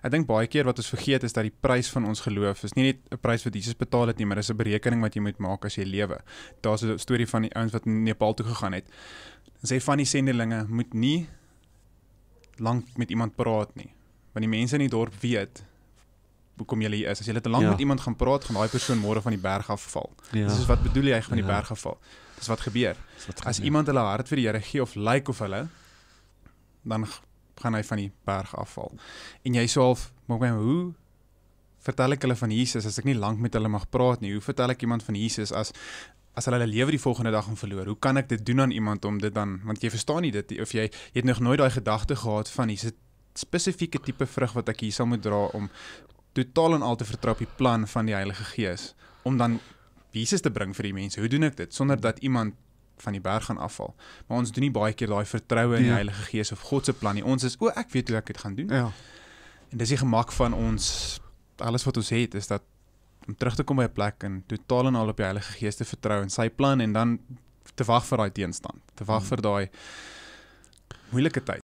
Ek dink baie keer wat ons vergeet is dat die prys van ons geloof is nie net 'n prys wat Jesus betaal het nie, maar dis 'n berekening wat jy moet maak as jy lewe. Daar's 'n storie van die ouens wat in Nepal toe gegaan het. Sê van die sendelinge moet nie lank met iemand praat nie, want die mense in die dorp weet hoekom jy hier is. As jy te lank met iemand gaan praat, gaan daai persoon môre van die berg afval. Dis wat bedoel jy van die berg afval? Dis wat gebeur. As iemand hulle hart vir die Here gee of lyk of hulle, dan gaan hy van die berg afval. En jy self, hoe vertel ek hulle van Jesus as ek nie lank met hulle mag praat nie? Hoe vertel ek iemand van Jesus as hulle lewe die volgende dag gaan verloor? Hoe kan ek dit doen aan iemand om dit dan, want jy verstaan nie dit, of jy het nog nooit daai gedagte gehad van hier's 'n spesifieke tipe vrug wat ek hier sal moet dra om totaal en al te vertrou op die plan van die Heilige Gees, om dan Jesus te bring vir die mense. Hoe doen ek dit? Sonder dat iemand van die berg gaan afval. Maar ons doen nie baie keer daai vertroue in die Heilige Gees of God se plan nie. Ons is, ek weet hoe ek dit gaan doen. En dis die gemak van ons, alles wat ons het, is dat om terug te kom by 'n plek en totaal en al op die Heilige Gees te vertrou en sy plan en dan te wag vir daai teenstand, te wag vir daai moeilike tyd.